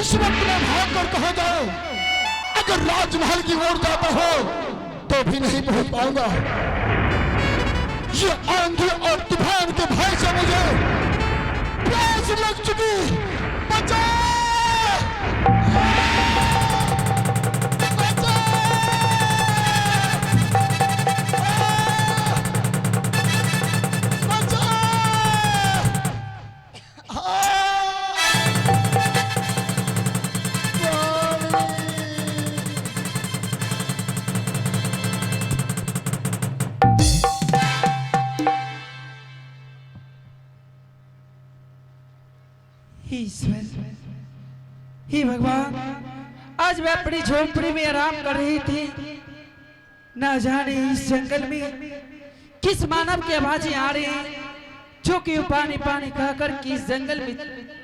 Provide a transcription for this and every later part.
इस वक्त में भाग कर कहा जाओ, अगर राजमहल की ओर जाता हो तो भी नहीं पहुंच पाऊंगा। ये आंधी और तूफान के भय से मुझे प्यास लग चुकी। बचा! हे भगवान, आज मैं अपनी झोपड़ी में आराम कर रही थी, ना जाने इस जंगल में किस मानव की आवाजें आ रही हैं, जो कि पानी पानी कहकर किस जंगल में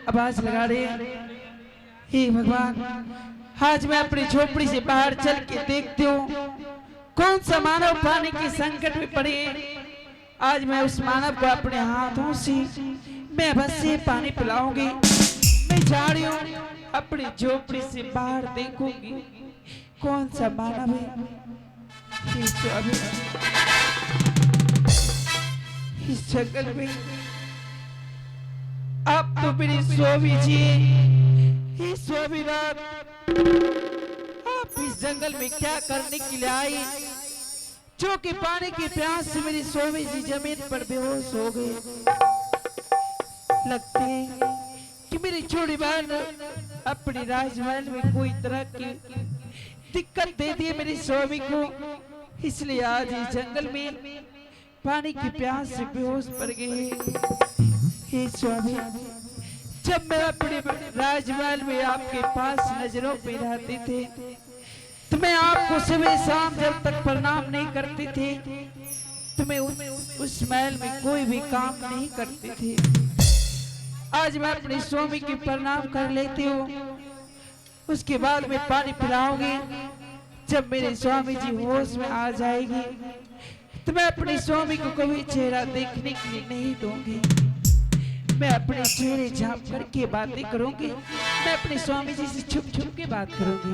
आवाज लगा रहे हैं। हे भगवान, आज मैं अपनी झोपड़ी से बाहर चल के देखती हूँ कौन सा मानव पानी के संकट में पड़े। आज मैं उस मानव को अपने हाथों से मैं बस से पानी पिलाऊंगी। मैं जा रही हूँ, अपनी झोपड़ी से बाहर देखूंगी कौन सा मानव है इस जंगल में। अब तो मेरी स्वामी जी, हे स्वामीनाथ, आप इस जंगल में क्या करने के लिए आई, जो कि पानी की प्यास से मेरी स्वामी जी जमीन पर बेहोश हो गए। लगते हैं कि मेरी छोटी बहन अपनी राजमहल में कोई तरह की दिक्कत दे दी है मेरी स्वामी को, इसलिए आज इस जंगल में पानी की प्यास से बेहोश पड़ गए। हे स्वामी, जब मैं अपने राजमहल में आपके पास नजरों पे रहते थे तो मैं आपको सुबह शाम जब तक प्रणाम नहीं करते थे तो मैं उस महल में कोई भी काम नहीं करते थे। आज मैं अपने स्वामी की प्रणाम कर लेती हूँ, उसके बाद मैं पानी पिलाऊंगी। जब मेरे स्वामी जी होश में आ जाएगी तो मैं अपने स्वामी को कभी चेहरा देखने के लिए नहीं दूंगी। मैं अपने चेहरे झांप करके बातें करूंगी, मैं अपने स्वामी जी से छुप छुप के बात करूंगी।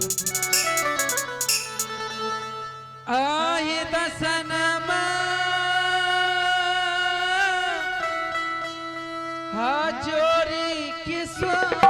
आये दसनमा हाजोरी की स्वामी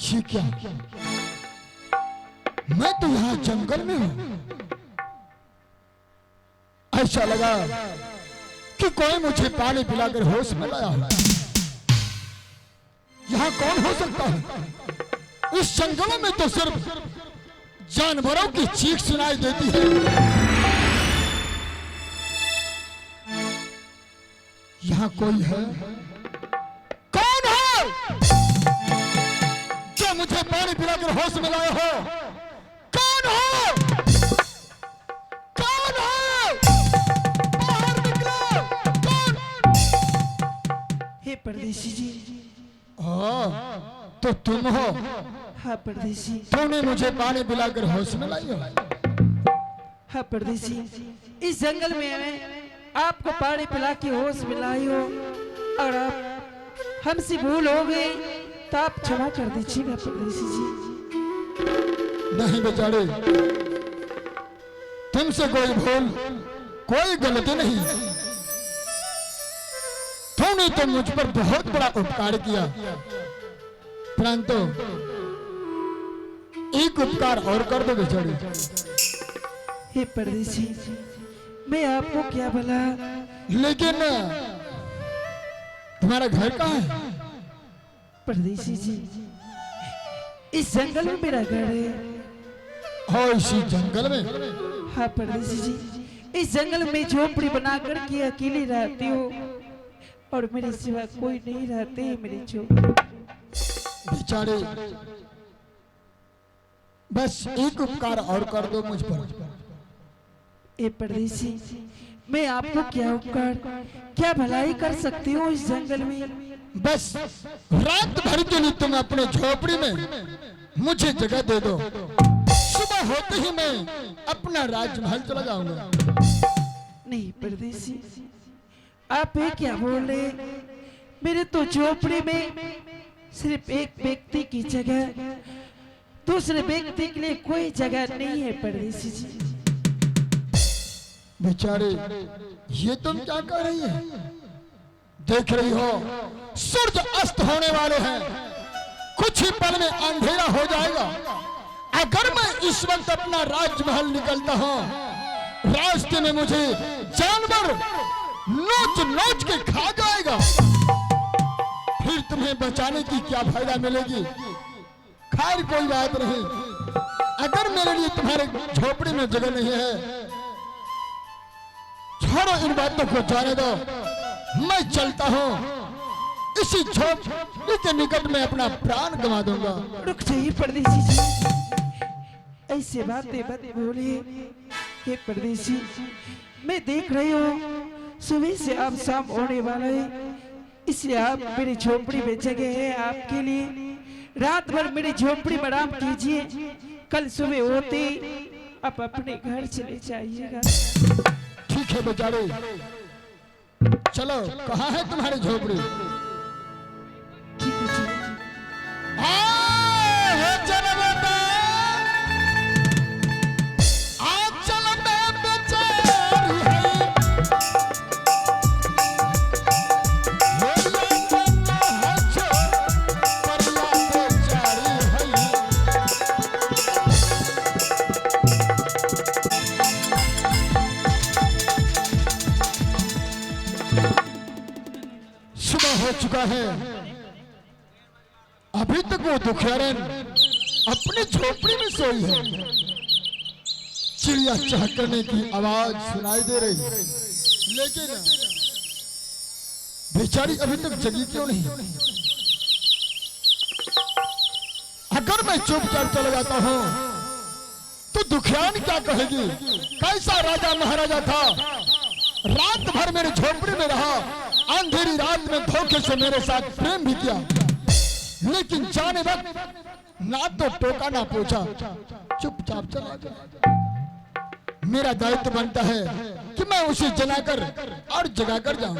ये क्या? मैं तो यहाँ जंगल में हूँ। ऐसा लगा कि कोई मुझे पानी पिलाकर होश में लाया हो। यहाँ कौन हो सकता है? इस जंगलों में तो सिर्फ जानवरों की चीख सुनाई देती है। यहाँ कोई है? कौन है जो मुझे पानी पिलाकर होश में लाए हो? कौन हो? कौन हो? परदेसी जी। तो तुम हो? हाँ परदेसी। तूने मुझे पानी पिलाकर होश में लाई हो? हाँ परदेसी, इस जंगल में मैं आपको पानी पिला के होश में लाई हो और आप हमसे भूल हो गए तो आप क्षमा कर दीजिएगा परदेसी जी। नहीं बेचारे, तुमसे कोई भूल, कोई गलती नहीं। तूने तो मुझ पर बहुत बड़ा उपकार किया, परंतु एक उपकार और कर दो बेचारे। हे परदेसी, मैं आपको क्या भला। लेकिन तुम्हारा घर कहाँ है? परदेसी जी, इस जंगल में मेरा घर है। और इसी जंगल में? हाँ परदेसी जी, इस जंगल में झोपड़ी बनाकर के अकेली रहती हो और मेरे सिवा कोई नहीं रहते है मेरी झोपड़ी। बेचारे, बस एक उपकार और कर दो मुझ पर। ए परदेसी, मैं आपको क्या उपकार, क्या भलाई कर सकती हूँ इस जंगल में? बस रात भर के लिए तुम अपने झोपड़ी में मुझे जगह दे दो। सुबह होते ही मैं अपना राजमहल चला जाऊंगा। नहीं परदेसी, आप ये क्या बोल रहे? मेरे तो झोपड़ी में सिर्फ एक व्यक्ति की जगह, दूसरे व्यक्ति के लिए कोई जगह नहीं है परदेसी जी। बेचारे, ये तुम क्या कह रही है? देख रही हो सूरज अस्त होने वाले हैं, कुछ ही पल में अंधेरा हो जाएगा। अगर मैं इस वक्त अपना राजमहल निकलता हूँ, रास्ते में मुझे जानवर नोच नोच के खा जाएगा। फिर तुम्हें बचाने की क्या फायदा मिलेगी? खैर कोई बात नहीं, अगर मेरे लिए तुम्हारे झोपड़ी में जगह नहीं है, छोड़ो इन बातों को, जाने दो। मैं चलता हूँ, इसी झोपड़ी के निकट में अपना प्राण गंवा दूंगा। रुक जाइए परदेसी जी, ऐसे बातें मत बोलिए। हे परदेसी, मैं देख रही हूँ सुबह से अब शाम होने वाला है, इसलिए आप मेरी झोपड़ी में जगह है आपके लिए। रात भर मेरी झोपड़ी में आराम कीजिए, कल सुबह होते आप अपने घर चले जाइएगा। ठीक है बेचारे, चलो। कहाँ है तुम्हारी झोपड़ी? ठीक है जी। चलो बेटा, आज चलो मैं बेचारी है। सुबह हो चुका है, अभी तक वो दुखियारन अपनी झोपड़ी में सोई है। चिड़िया चहकने की आवाज सुनाई दे रही है, लेकिन बेचारी अभी तक जगी क्यों नहीं? अगर मैं चुपचाप चला जाता हूं तो दुखियान क्या कहेगी? कैसा राजा महाराजा था, रात भर मेरे झोपड़ी में रहा, अंधेरी रात में धोखे से मेरे साथ प्रेम भी किया, लेकिन जाने वक्त ना तो टोका ना पूछा, चुपचाप चला गया। मेरा दायित्व बनता है कि मैं उसे जलाकर और जगाकर जाऊं।